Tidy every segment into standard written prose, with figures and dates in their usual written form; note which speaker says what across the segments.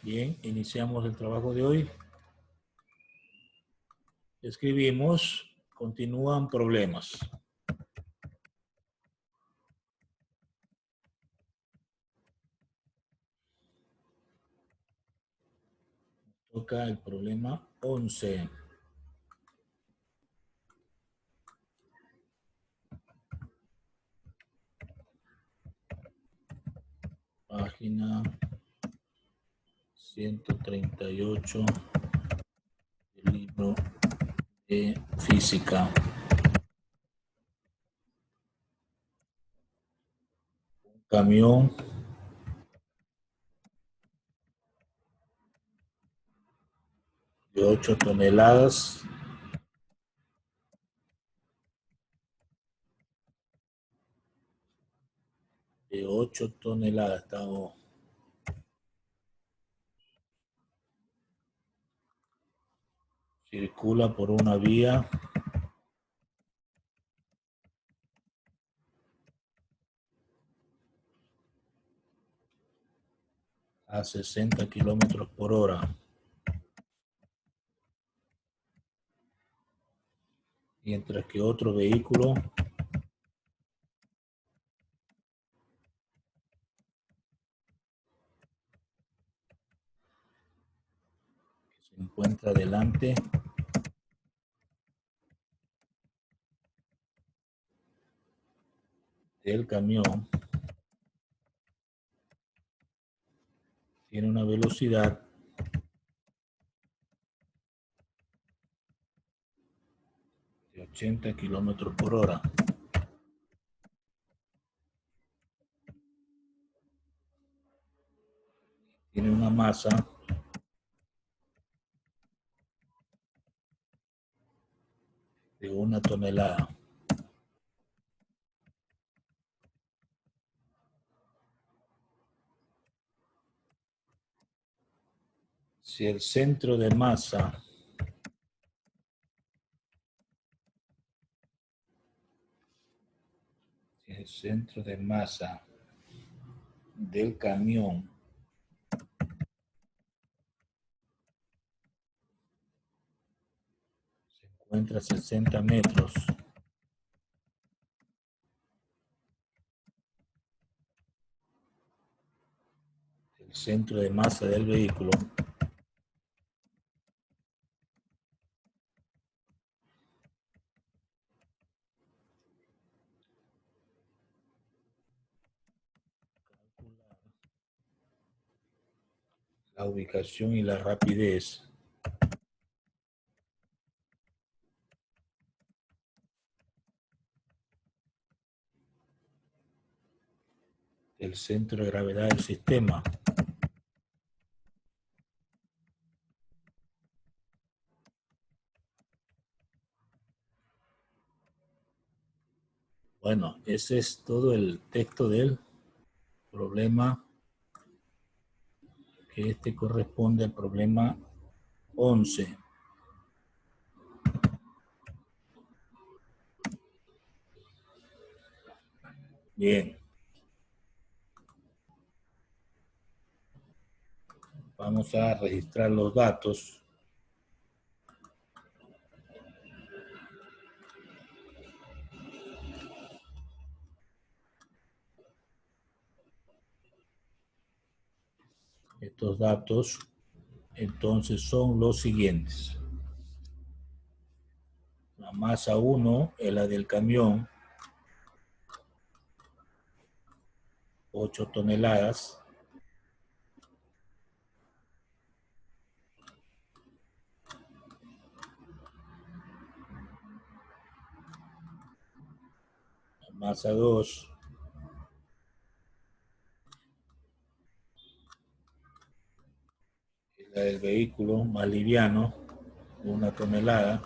Speaker 1: Bien, iniciamos el trabajo de hoy. Escribimos, continúan problemas. Toca el problema 11. Página 138 del libro de física. Un camión de 8 toneladas estamos. Circula por una vía a 60 kilómetros por hora. Mientras que otro vehículo que se encuentra delante del camión tiene una velocidad de 80 kilómetros por hora. Tiene una masa de 1 tonelada. Si el centro de masa del camión se encuentra a 60 metros, el centro de masa del vehículo la ubicación y la rapidez del centro de gravedad del sistema. Bueno, ese es todo el texto del problema, que este corresponde al problema 11. Bien. Vamos a registrar los datos. Estos datos entonces son los siguientes. La masa 1 es la del camión, 8 toneladas. La masa 2 es la del vehículo más liviano, 1 tonelada.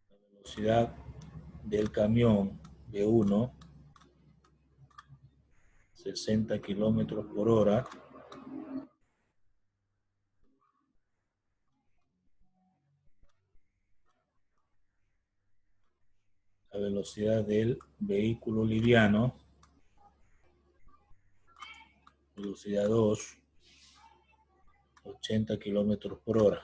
Speaker 1: La velocidad del camión de 1, 60 kilómetros por hora. La velocidad del vehículo liviano, velocidad 2, 80 kilómetros por hora.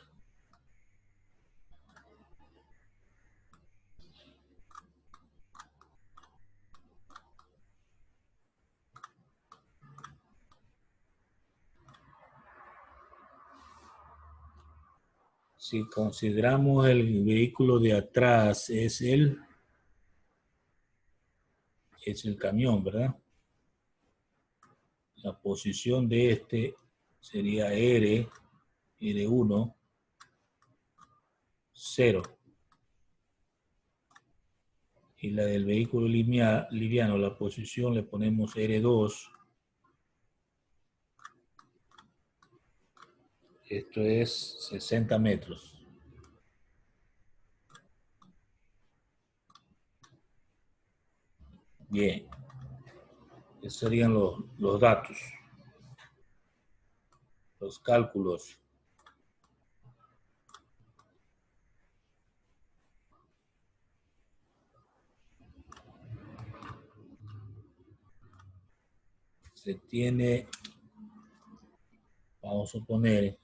Speaker 1: Si consideramos el vehículo de atrás es el camión, ¿verdad? La posición de este sería R1, 0. Y la del vehículo liviano, la posición le ponemos R2. Esto es 60 metros. Bien. Esos serían los datos, los cálculos. Se tiene, vamos a poner,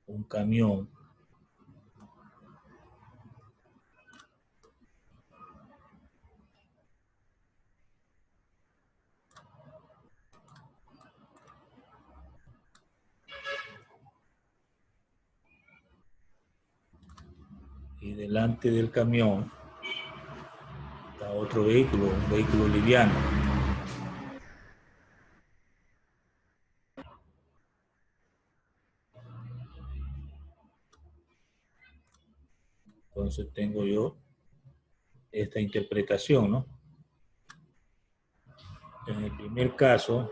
Speaker 1: un camión y delante del camión está otro vehículo, un vehículo liviano. Entonces tengo yo esta interpretación, ¿no? En el primer caso,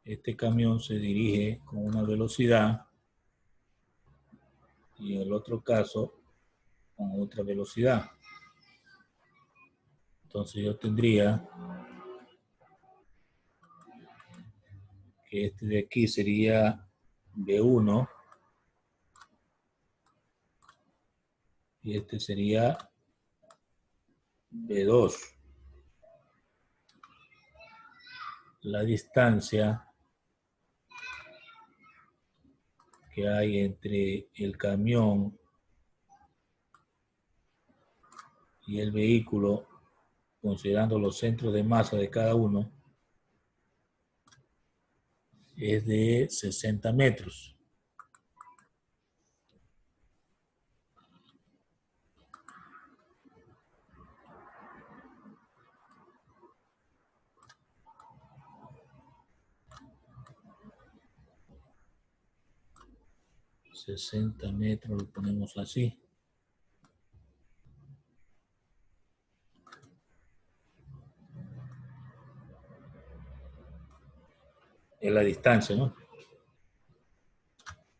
Speaker 1: este camión se dirige con una velocidad y en el otro caso con otra velocidad. Entonces yo tendría que este de aquí sería B1 y este sería B2. La distancia que hay entre el camión y el vehículo, considerando los centros de masa de cada uno, es de 60 metros. $60 lo ponemos así. Es la distancia, ¿no?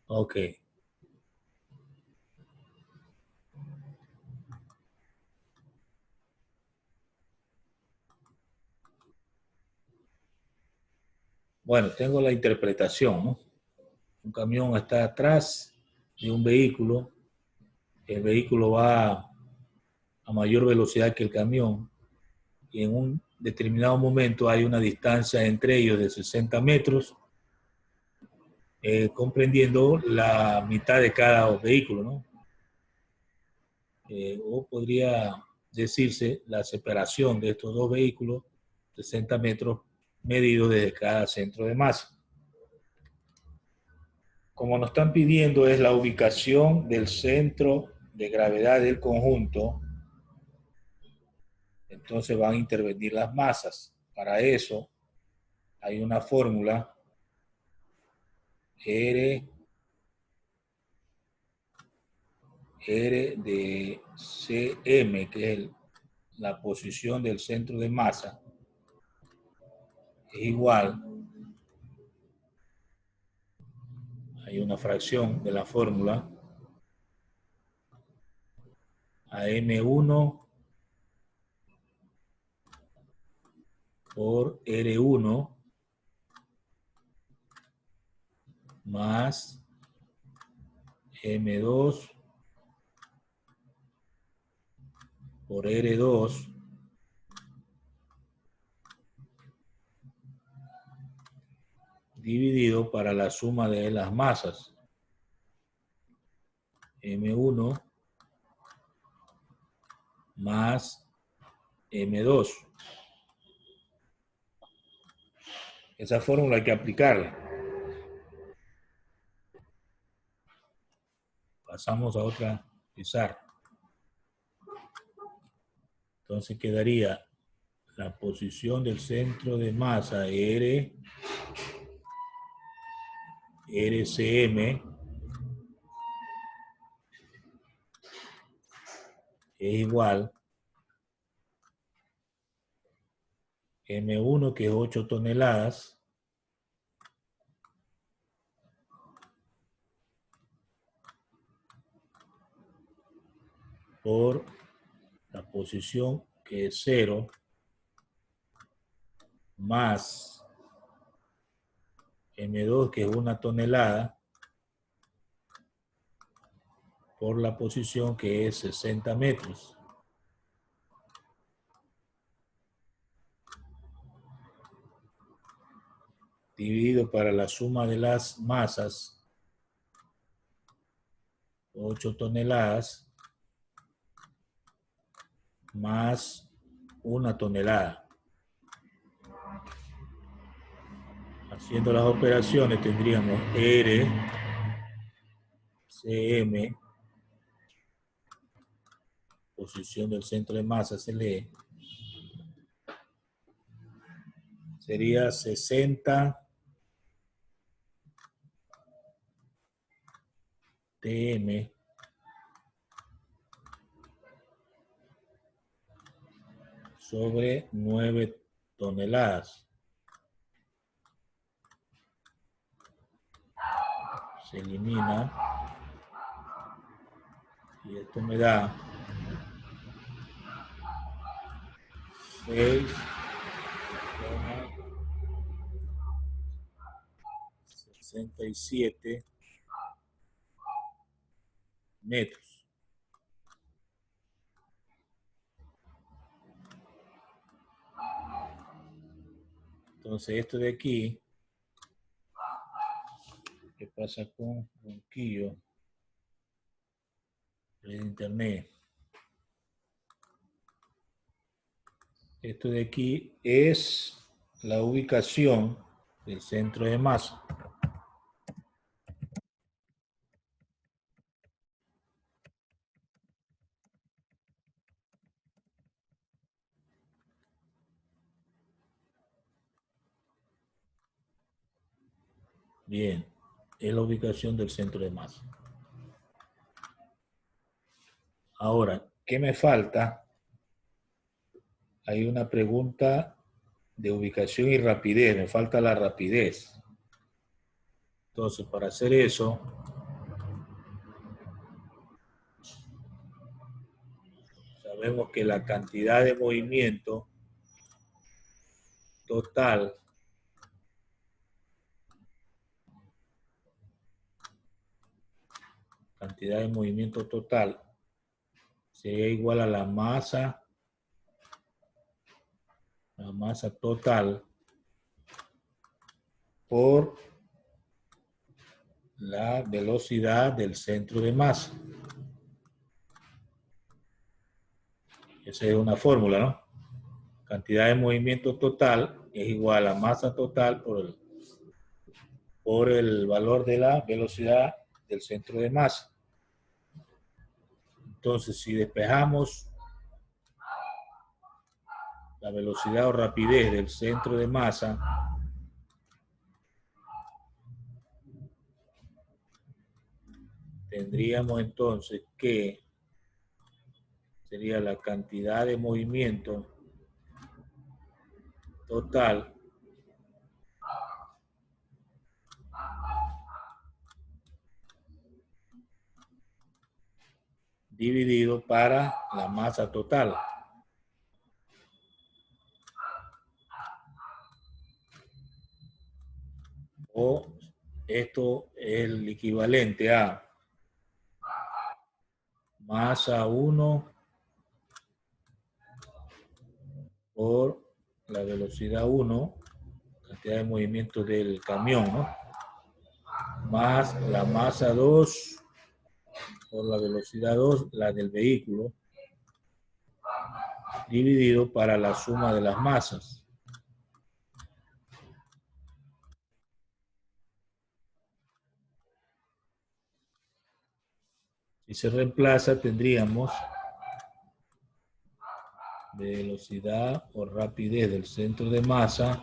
Speaker 1: Ok. Bueno, tengo la interpretación, ¿no? Un camión está atrás de un vehículo. El vehículo va a mayor velocidad que el camión y en un determinado momento hay una distancia entre ellos de 60 metros, comprendiendo la mitad de cada vehículo, ¿no? O podría decirse la separación de estos dos vehículos, 60 metros medidos desde cada centro de masa. Como nos están pidiendo es la ubicación del centro de gravedad del conjunto, entonces van a intervenir las masas. Para eso hay una fórmula R de Cm, que es la posición del centro de masa, es igual, hay una fracción de la fórmula, a M1 por R1 más M2 por R2 dividido para la suma de las masas. M1 más M2. Esa fórmula hay que aplicarla. Pasamos a otra pizarra. Entonces quedaría la posición del centro de masa RCM es igual M1, que es 8 toneladas, por la posición, que es 0, más M2, que es 1 tonelada, por la posición, que es 60 metros. Dividido para la suma de las masas, 8 toneladas, más 1 tonelada. Haciendo las operaciones tendríamos RCM, posición del centro de masa, se lee, sería 60 TM sobre 9 toneladas. Se elimina y esto me da 6,67 metros. Entonces esto de aquí, ¿qué pasa con Ronquillo? El internet. Esto de aquí es la ubicación del centro de masa. Bien, es la ubicación del centro de masa. Ahora, ¿qué me falta? Hay una pregunta de ubicación y rapidez. Me falta la rapidez. Entonces, para hacer eso, sabemos que la cantidad de movimiento total sería igual a la masa total por la velocidad del centro de masa. Esa es una fórmula, ¿no? Cantidad de movimiento total es igual a masa total por el valor de la velocidad del centro de masa. Entonces, si despejamos la velocidad o rapidez del centro de masa, tendríamos entonces que sería la cantidad de movimiento total dividido para la masa total. O esto es el equivalente a masa 1 por la velocidad 1, cantidad de movimiento del camión, ¿no? Más la masa 2 por la velocidad 2, la del vehículo, dividido para la suma de las masas. Si se reemplaza, tendríamos velocidad o rapidez del centro de masa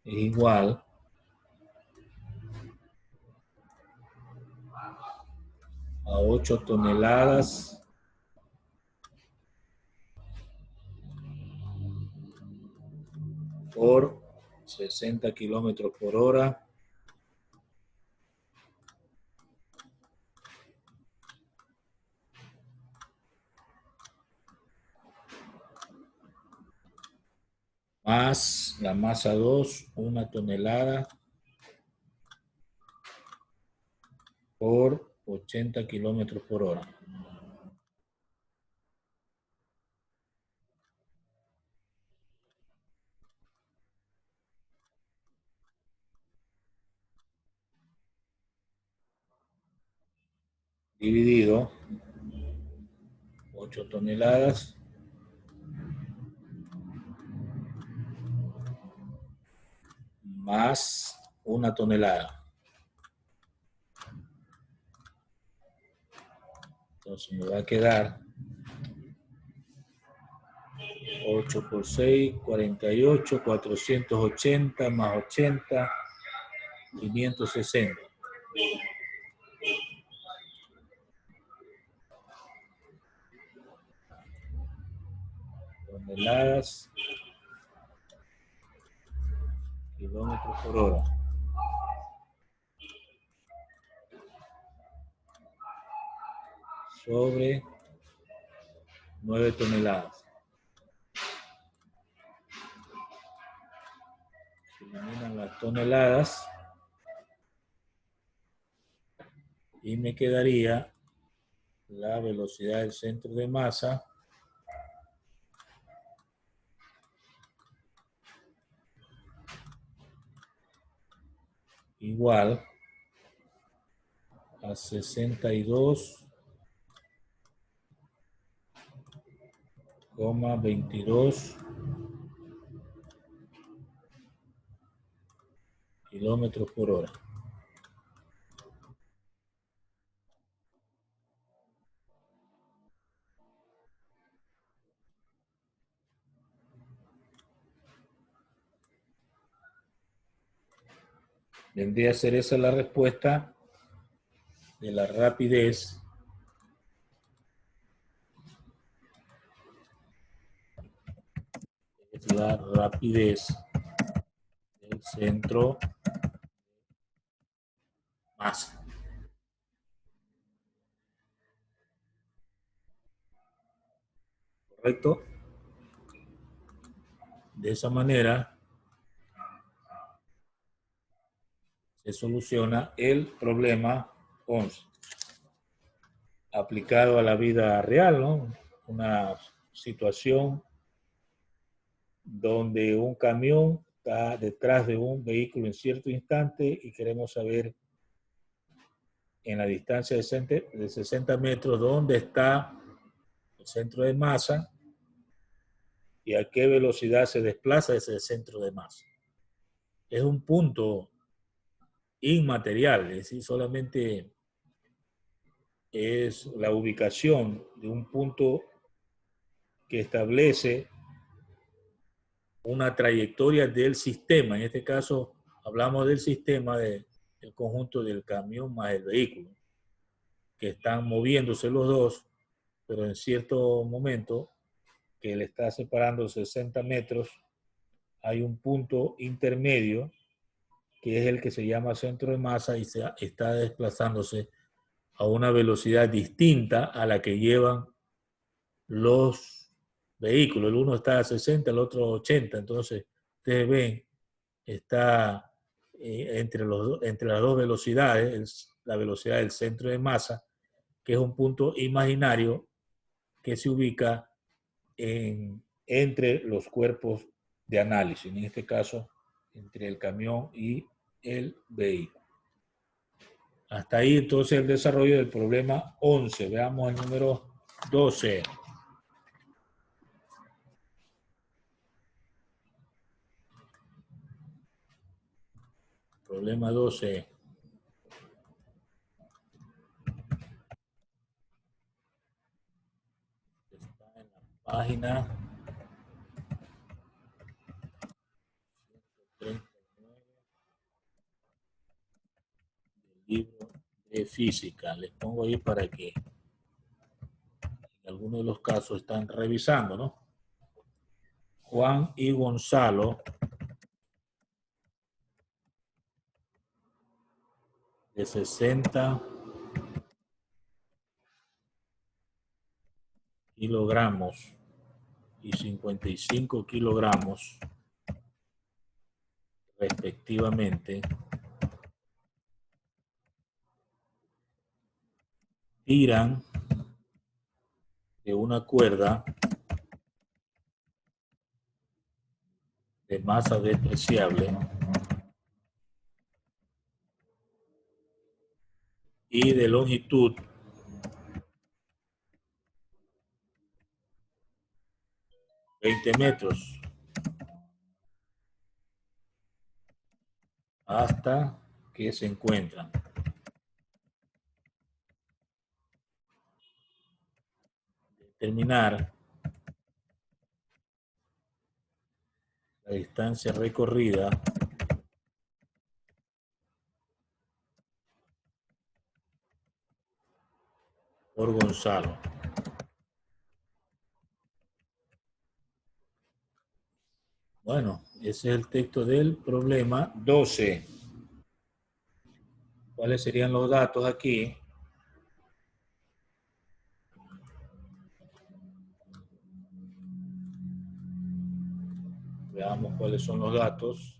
Speaker 1: es igual a 8 toneladas por 60 kilómetros por hora más la masa 2, 1 tonelada por 80 kilómetros por hora. Dividido 8 toneladas más 1 tonelada. Entonces me va a quedar 8 por 6, 48, 480 más 80, 560. Toneladas, kilómetros por hora. Sobre 9 toneladas. Se eliminan las toneladas y me quedaría la velocidad del centro de masa igual a 62,22 kilómetros por hora. Vendría a ser esa la respuesta de la rapidez del centro masa. ¿Correcto? De esa manera se soluciona el problema 11 aplicado a la vida real, ¿no? Una situación donde un camión está detrás de un vehículo en cierto instante y queremos saber en la distancia de 60 metros dónde está el centro de masa y a qué velocidad se desplaza ese centro de masa. Es un punto inmaterial, es decir, solamente es la ubicación de un punto que establece una trayectoria del sistema. En este caso, hablamos del sistema del conjunto del camión más el vehículo, que están moviéndose los dos, pero en cierto momento que le está separando 60 metros, hay un punto intermedio que es el que se llama centro de masa y se está desplazándose a una velocidad distinta a la que llevan los vehículos. El uno está a 60, el otro a 80. Entonces, ustedes ven, está entre las dos velocidades, la velocidad del centro de masa que es un punto imaginario que se ubica entre los cuerpos de análisis, en este caso, entre el camión y el vehículo. Hasta ahí entonces el desarrollo del problema 11. Veamos el número 12. Problema 12. Está en la página 139 del libro de física. Les pongo ahí para que en algunos de los casos están revisando, ¿no? Juan y Gonzalo, de 60 kilogramos y 55 kilogramos respectivamente, tiran de una cuerda de masa despreciable y de longitud 20 metros hasta que se encuentran. Determinar la distancia recorrida por Gonzalo. Bueno, ese es el texto del problema 12. ¿Cuáles serían los datos aquí? Veamos cuáles son los datos.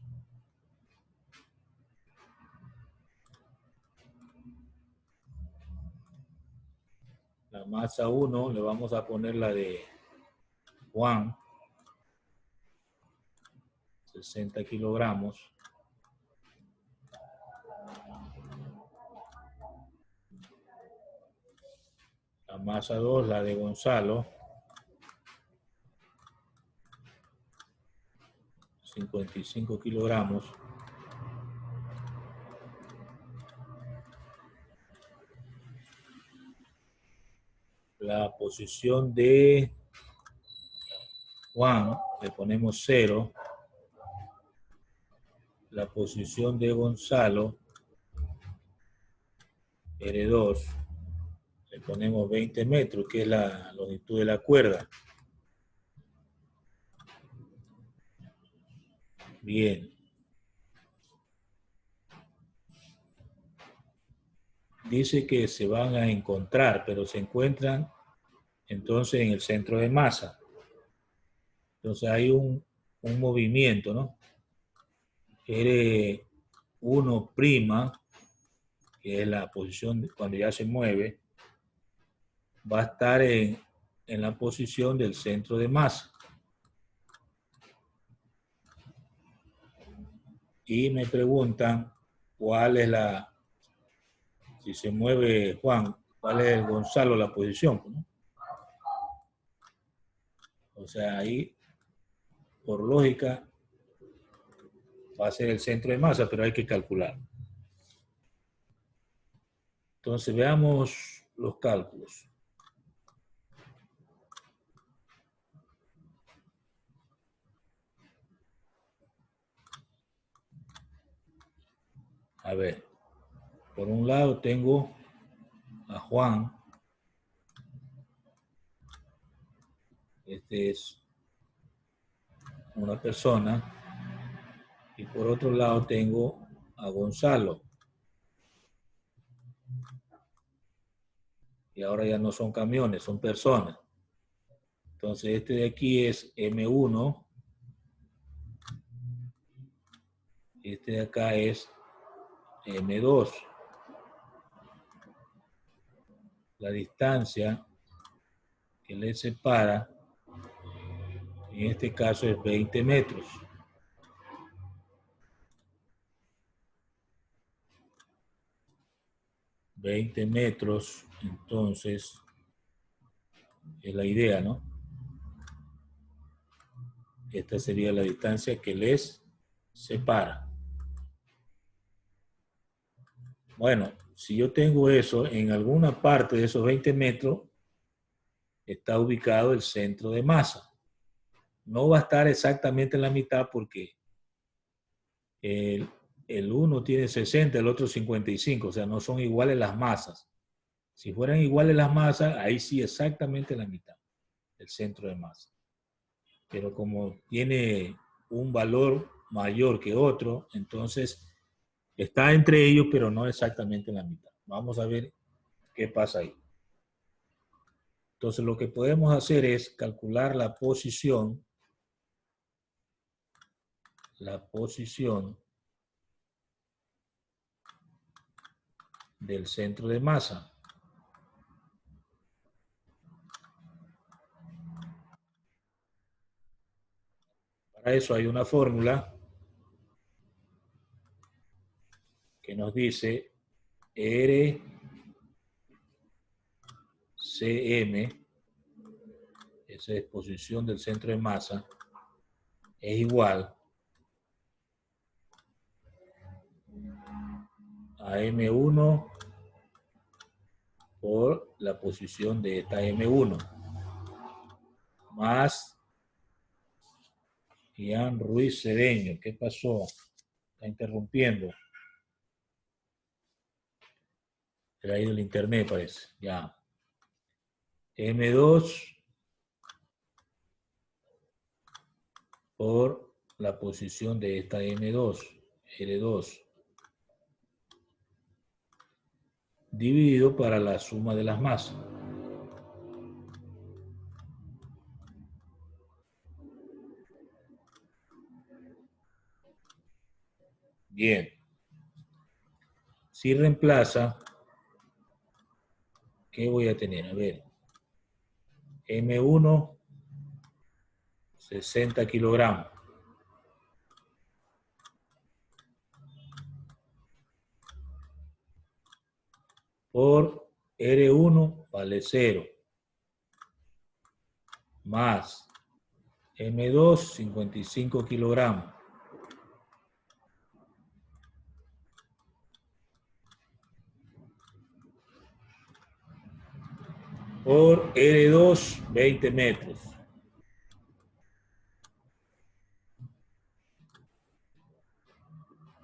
Speaker 1: La masa 1 le vamos a poner la de Juan, 60 kilogramos. La masa 2, la de Gonzalo, 55 kilogramos. La posición de Juan le ponemos 0. La posición de Gonzalo, R2, le ponemos 20 metros, que es la longitud de la cuerda. Bien. Dice que se van a encontrar, pero se encuentran entonces en el centro de masa. Entonces hay un movimiento, ¿no? R1', que es la posición cuando ya se mueve, va a estar en la posición del centro de masa. Y me preguntan cuál es si se mueve Juan, cuál es el Gonzalo la posición, ¿no? O sea, ahí, por lógica, va a ser el centro de masa, pero hay que calcular. Entonces, veamos los cálculos. A ver, por un lado tengo a Juan. Este es una persona. Y por otro lado tengo a Gonzalo. Y ahora ya no son camiones, son personas. Entonces este de aquí es M1. Este de acá es M2. la distancia que le separa, en este caso es 20 metros. Entonces, es la idea, ¿no? Esta sería la distancia que les separa. Bueno, si yo tengo eso, en alguna parte de esos 20 metros está ubicado el centro de masa. No va a estar exactamente en la mitad porque el uno tiene 60, el otro 55, o sea, no son iguales las masas. Si fueran iguales las masas, ahí sí exactamente en la mitad, el centro de masa. Pero como tiene un valor mayor que otro, entonces está entre ellos, pero no exactamente en la mitad. Vamos a ver qué pasa ahí. Entonces lo que podemos hacer es calcular la posición del centro de masa. Para eso hay una fórmula que nos dice RCM, esa es posición del centro de masa, es igual a M1 por la posición de esta M1 más Ian Ruiz Cedeño. ¿Qué pasó? Está interrumpiendo. Se ha ido el internet, parece. Ya. M2 por la posición de esta M2, L2, dividido para la suma de las masas. Bien. Si reemplaza, ¿qué voy a tener? A ver. M1, 60 kilogramos. Por R1 vale 0. Más M2, 55 kilogramos. Por R2, 20 metros.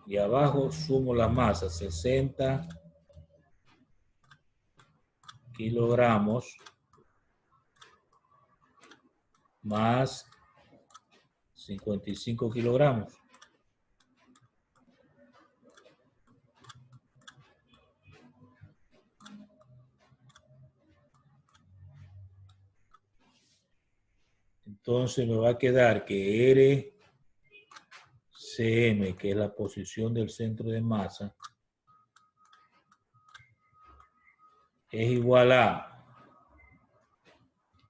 Speaker 1: Y abajo sumo la masa, 60 kilogramos más 55 kilogramos. Entonces me va a quedar que RCM, que es la posición del centro de masa, es igual a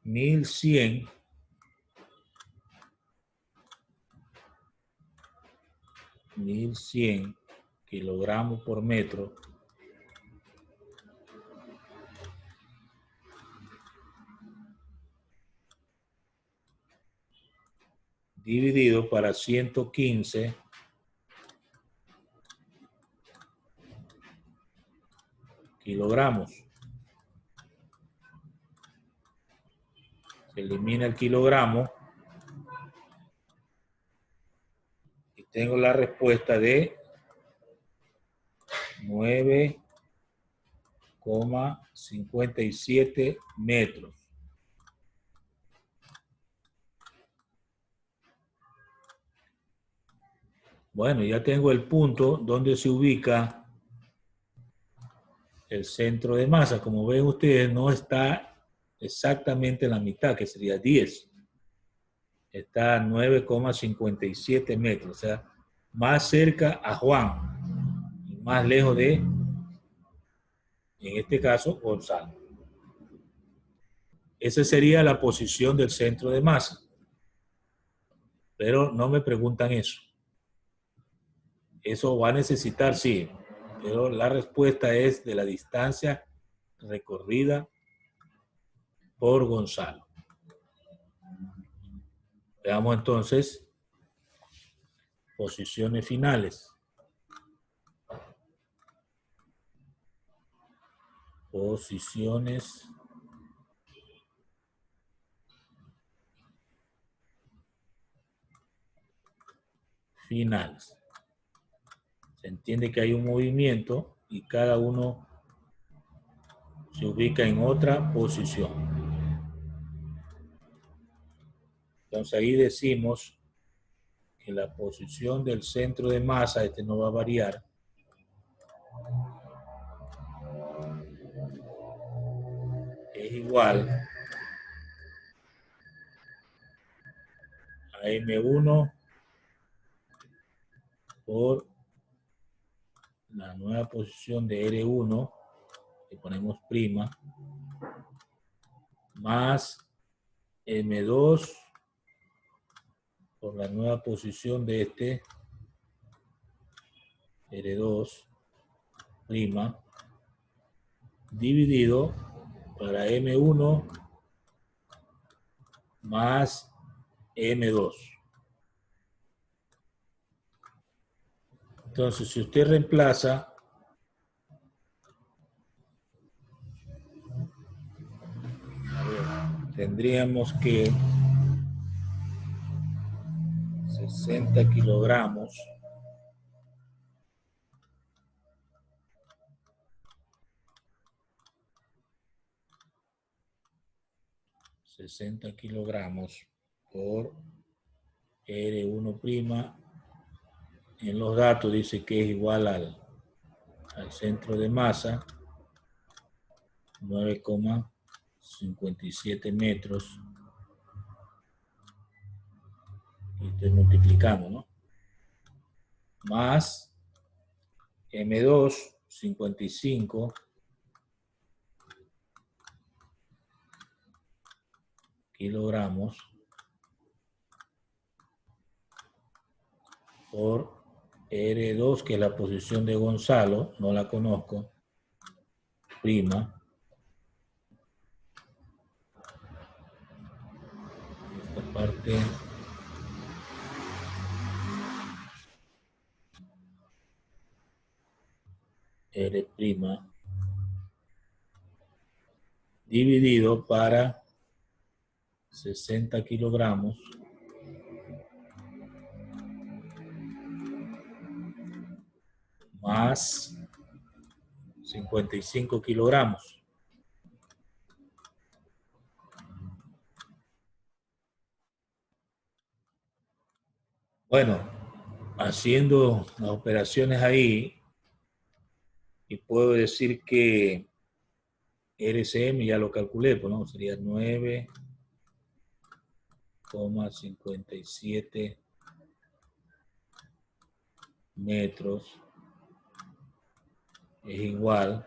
Speaker 1: 1100 kilogramos por metro dividido para 115 kilogramos. Se elimina el kilogramo y tengo la respuesta de 9,57 metros. Bueno, ya tengo el punto donde se ubica el centro de masa. Como ven ustedes, no está exactamente en la mitad, que sería 10. Está a 9,57 metros, o sea, más cerca a Juan y más lejos de, en este caso, Gonzalo. Esa sería la posición del centro de masa. Pero no me preguntan eso. Eso va a necesitar, sí, pero la respuesta es de la distancia recorrida por Gonzalo. Veamos entonces posiciones finales. Posiciones finales. Se entiende que hay un movimiento y cada uno se ubica en otra posición. Entonces ahí decimos que la posición del centro de masa, este no va a variar, es igual a M1 por la nueva posición de R1, le ponemos prima, más M2 por la nueva posición de este R2 prima, dividido para M1 más M2. Entonces, si usted reemplaza tendríamos que 60 kilogramos por R1'. En los datos dice que es igual al centro de masa, 9,57 metros. Y estoy multiplicando, ¿no? Más M2, 55 kilogramos por R2, que es la posición de Gonzalo, no la conozco, prima. Esta parte R' dividido para 60 kilogramos más 55 kilogramos. Bueno, haciendo las operaciones ahí, y puedo decir que RCM ya lo calculé, pues no, sería 9,57 metros, es igual,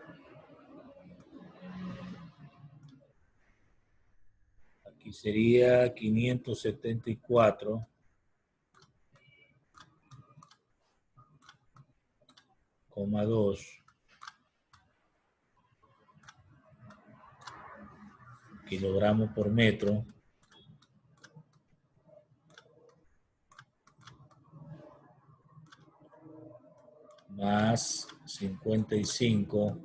Speaker 1: aquí sería 574,2 kilogramos por metro, más 55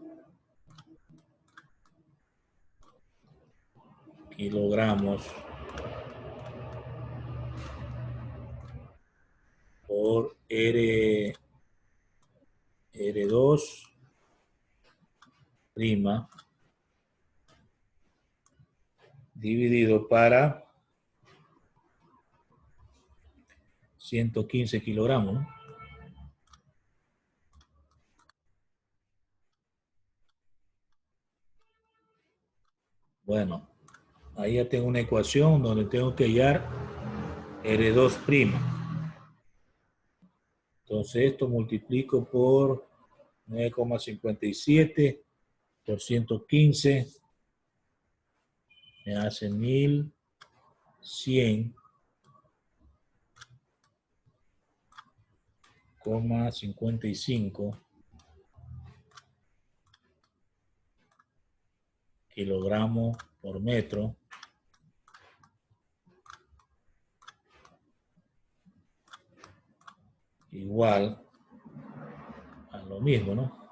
Speaker 1: kilogramos por R2 prima dividido para 115 kilogramos, ¿no? Bueno, ahí ya tengo una ecuación donde tengo que hallar R2'. Entonces esto multiplico por 9,57 por 115 me hace 1100,55 kilogramos por metro. Igual a lo mismo, ¿no?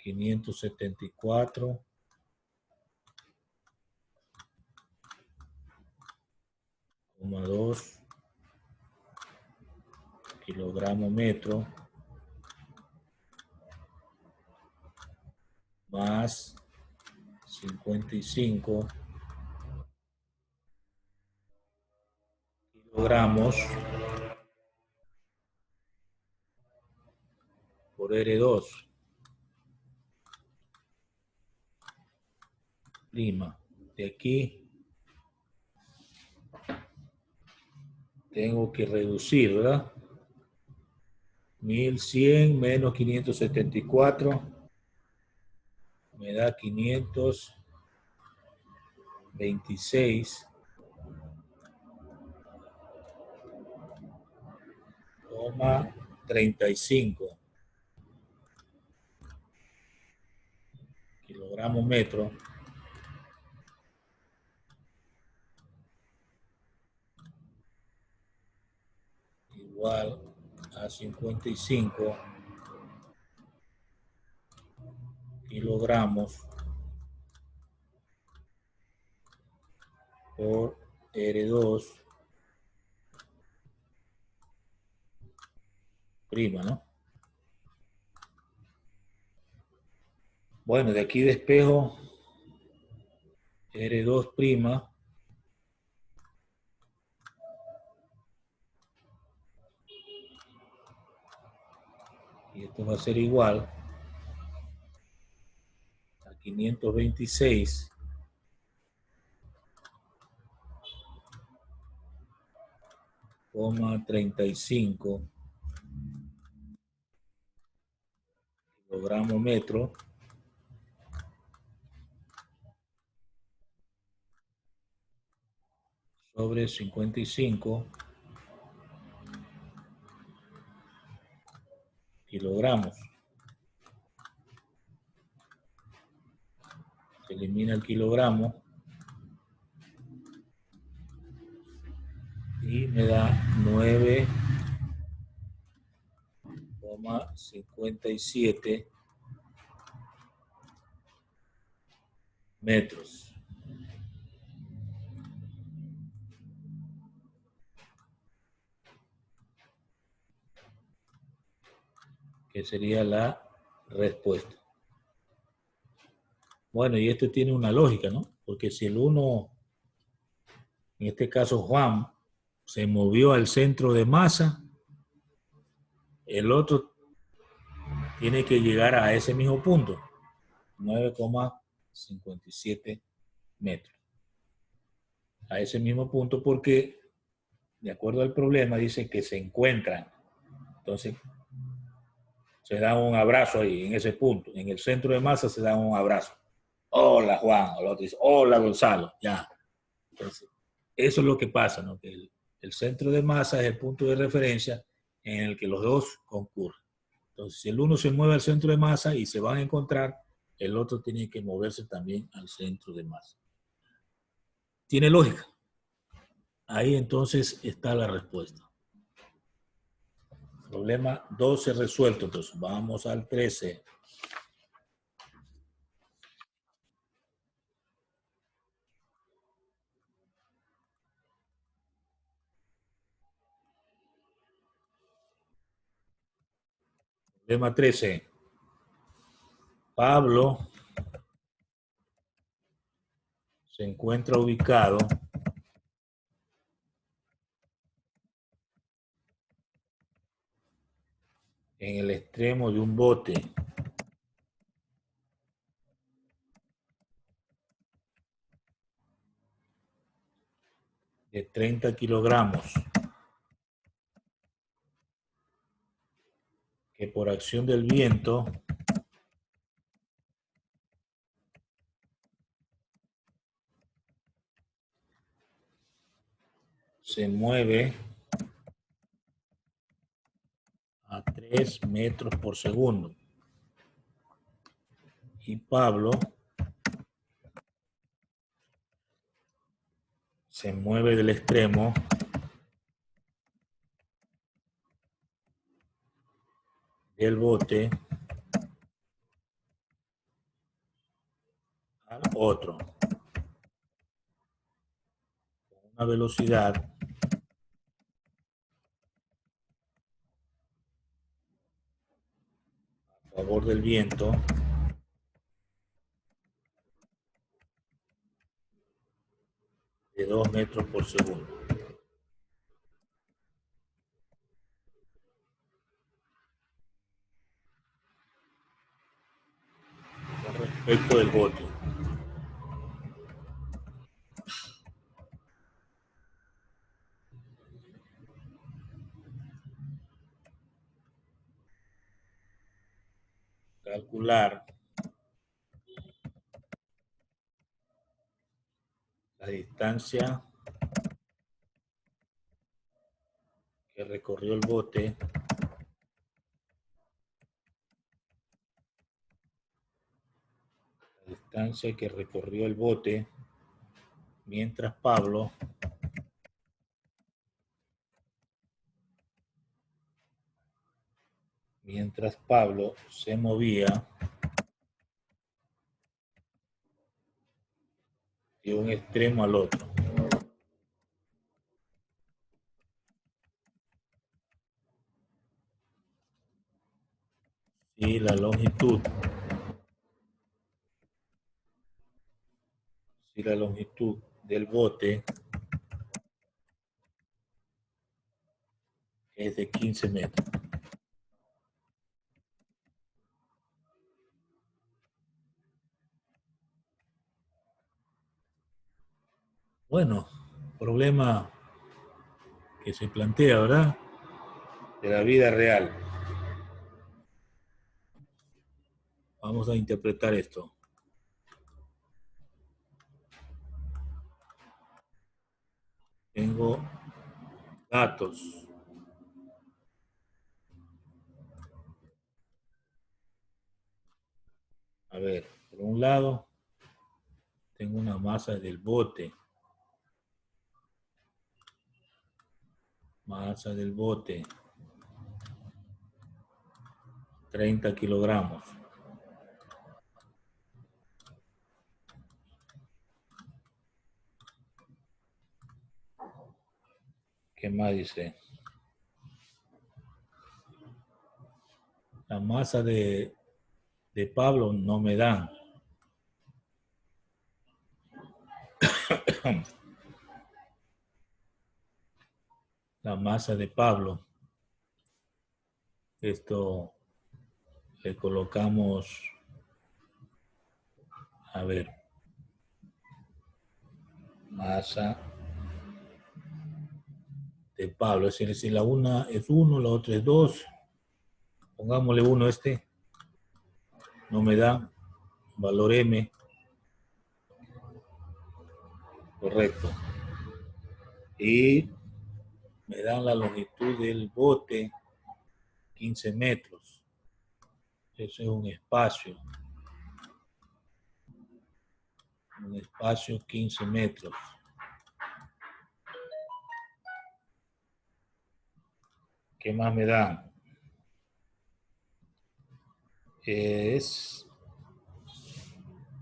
Speaker 1: 574,2 kilogramos metro más 55 kilogramos por R2 prima. De aquí tengo que reducir, ¿verdad? 1100 menos 574 me da 526,35 kilogramos metro igual a 55 kilogramos por R2 prima, ¿no? Bueno, de aquí despejo R2 prima y esto va a ser igual a 526,35 kilogramos metro sobre 55 kilogramos. Se elimina el kilogramo y me da 9,57 metros. Que sería la respuesta. Bueno, y esto tiene una lógica, ¿no? Porque si el uno, en este caso Juan, se movió al centro de masa, el otro tiene que llegar a ese mismo punto, 9,57 metros. A ese mismo punto porque, de acuerdo al problema, dice que se encuentran. Entonces, se dan un abrazo ahí, en ese punto. En el centro de masa se dan un abrazo. Hola, Juan. O el otro dice, hola, Gonzalo. Ya. Entonces, eso es lo que pasa, ¿no? Que el centro de masa es el punto de referencia en el que los dos concurren. Entonces, si el uno se mueve al centro de masa y se van a encontrar, el otro tiene que moverse también al centro de masa. ¿Tiene lógica? Ahí entonces está la respuesta. Problema 12 resuelto. Entonces, vamos al 13. Problema 13. Pablo se encuentra ubicado en el extremo de un bote de 30 kilogramos que por acción del viento se mueve a 3 metros por segundo. Y Pablo se mueve del extremo del bote al otro con una velocidad a favor del viento de 2 metros por segundo. Con respecto del bote. Calcular la distancia que recorrió el bote mientras Pablo se movía de un extremo al otro. Y la longitud del bote es de 15 metros. Bueno, problema que se plantea, ¿verdad? De la vida real. Vamos a interpretar esto. Tengo datos. A ver, por un lado, tengo una masa del bote. Masa del bote, 30 kilogramos. ¿Qué más dice? La masa de Pablo no me dan. La masa de Pablo. Esto le colocamos, a ver, masa de Pablo. Es decir, la una es 1, la otra es 2. Pongámosle 1 no me da valor M. Correcto. Y me dan la longitud del bote, 15 metros. Eso es un espacio. Un espacio 15 metros. ¿Qué más me dan? Es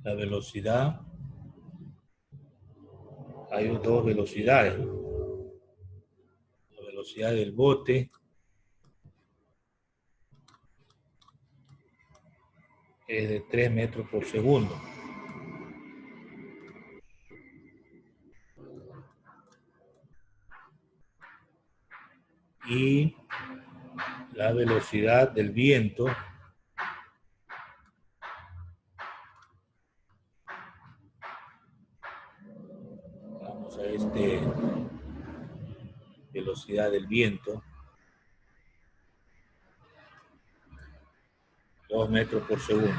Speaker 1: la velocidad. Hay dos velocidades. La velocidad del bote es de 3 metros por segundo. Y la velocidad del viento vamos a velocidad del viento, 2 metros por segundo.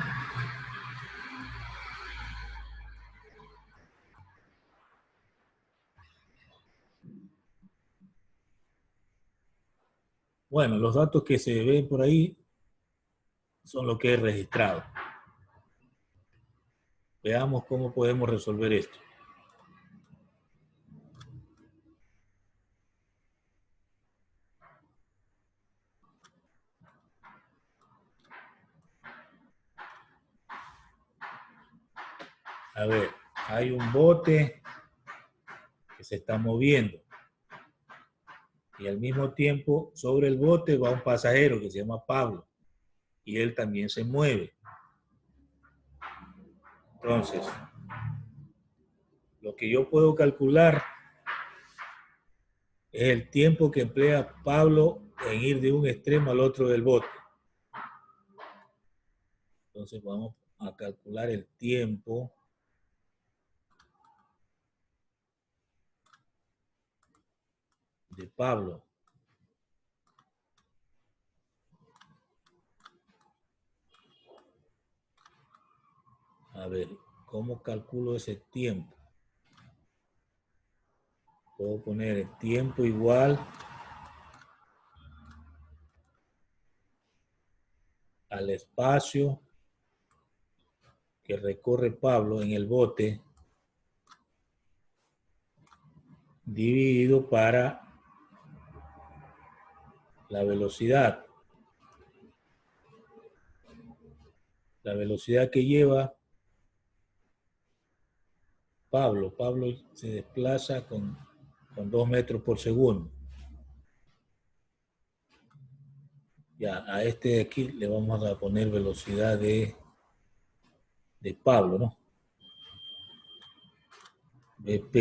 Speaker 1: Bueno, los datos que se ven por ahí son los que he registrado. Veamos cómo podemos resolver esto. A ver, hay un bote que se está moviendo y al mismo tiempo sobre el bote va un pasajero que se llama Pablo y él también se mueve. Entonces, lo que yo puedo calcular es el tiempo que emplea Pablo en ir de un extremo al otro del bote. Entonces vamos a calcular el tiempo de Pablo. A ver, ¿cómo calculo ese tiempo? Puedo poner el tiempo igual al espacio que recorre Pablo en el bote dividido para la velocidad. La velocidad que lleva Pablo. Pablo se desplaza con 2 metros por segundo. Ya, a este de aquí le vamos a poner velocidad de Pablo, ¿no? BP.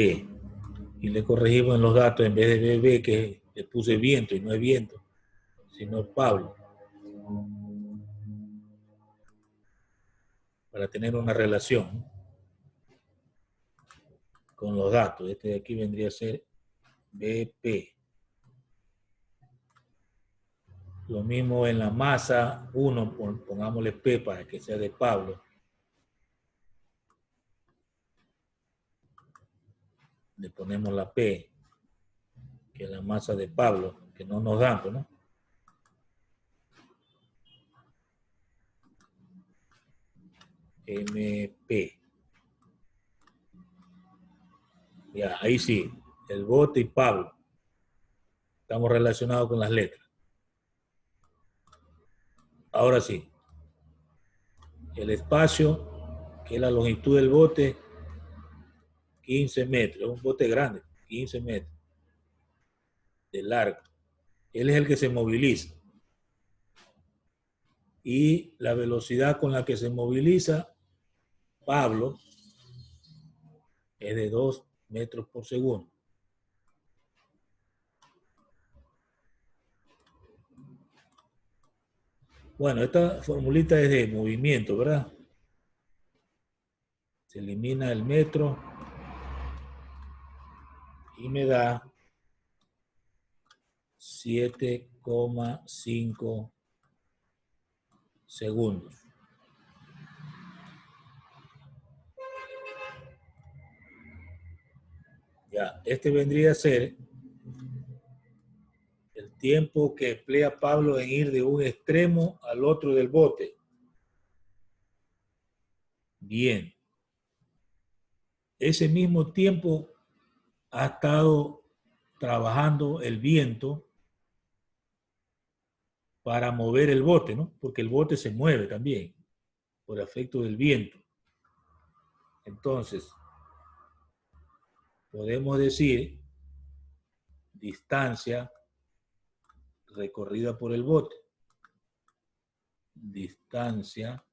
Speaker 1: Y le corregimos en los datos, en vez de BB, que le puse viento y no es viento, sino Pablo. Para tener una relación con los datos. Este de aquí vendría a ser BP. Lo mismo en la masa 1, pongámosle P para que sea de Pablo. Le ponemos la P, que es la masa de Pablo, que no nos dan, ¿no? MP. Ya, ahí sí, el bote y Pablo. Estamos relacionados con las letras. Ahora sí, el espacio, que es la longitud del bote, 15 metros. Es un bote grande, 15 metros de largo. Él es el que se moviliza. Y la velocidad con la que se moviliza Pablo es de 2 metros por segundo. Bueno, esta formulita es de movimiento, ¿verdad? Se elimina el metro y me da 7,5 segundos. Ya, este vendría a ser el tiempo que emplea Pablo en ir de un extremo al otro del bote. Bien. Ese mismo tiempo ha estado trabajando el viento para mover el bote, ¿no? Porque el bote se mueve también por efecto del viento. Entonces, podemos decir distancia recorrida por el bote. Distancia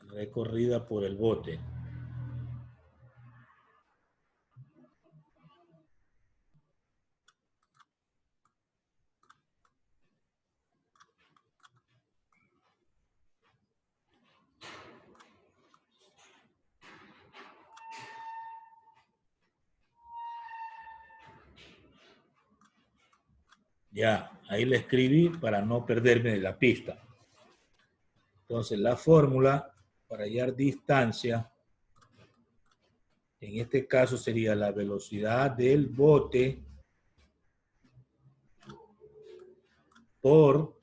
Speaker 1: recorrida por el bote. Ya, ahí le escribí para no perderme de la pista. Entonces, la fórmula para hallar distancia En este caso sería la velocidad del bote por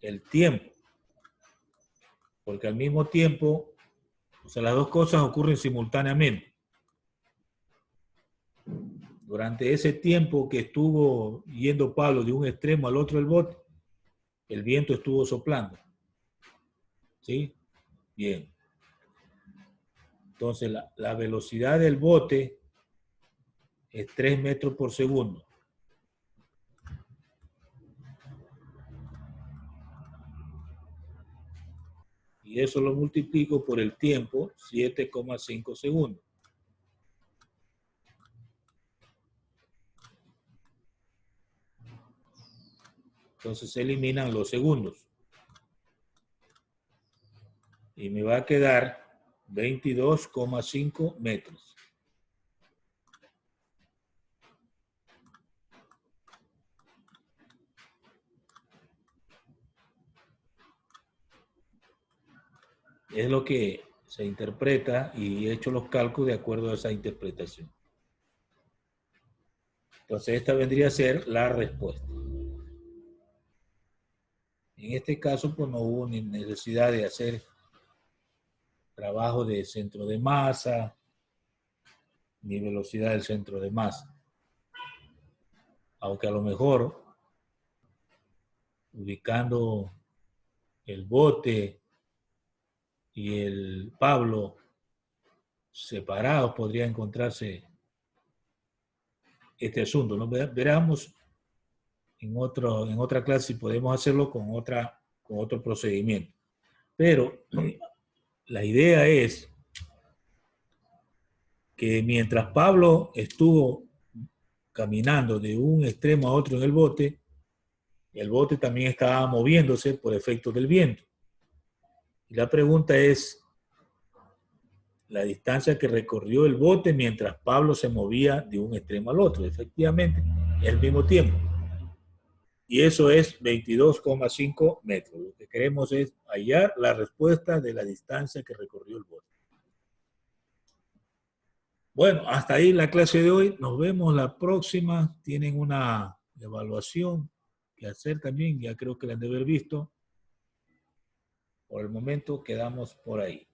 Speaker 1: el tiempo. Porque al mismo tiempo, o sea, las dos cosas ocurren simultáneamente. Durante ese tiempo que estuvo yendo Pablo de un extremo al otro del bote, el viento estuvo soplando. ¿Sí? Bien. Entonces, la velocidad del bote es 3 metros por segundo. Y eso lo multiplico por el tiempo, 7,5 segundos. Entonces se eliminan los segundos. Y me va a quedar 22,5 metros. Es lo que se interpreta y he hecho los cálculos de acuerdo a esa interpretación. Entonces esta vendría a ser la respuesta. En este caso, pues no hubo ni necesidad de hacer trabajo de centro de masa, ni velocidad del centro de masa. Aunque a lo mejor, ubicando el bote y el Pablo separados, podría encontrarse este asunto, ¿no? Veremos en otra clase si podemos hacerlo con otro procedimiento. Pero la idea es que mientras Pablo estuvo caminando de un extremo a otro en el bote también estaba moviéndose por efecto del viento. Y la pregunta es la distancia que recorrió el bote mientras Pablo se movía de un extremo al otro. Efectivamente, el mismo tiempo. Y eso es 22,5 metros. Lo que queremos es hallar la respuesta de la distancia que recorrió el bote. Bueno, hasta ahí la clase de hoy. Nos vemos la próxima. Tienen una evaluación que hacer también. Ya creo que la han de haber visto. Por el momento quedamos por ahí.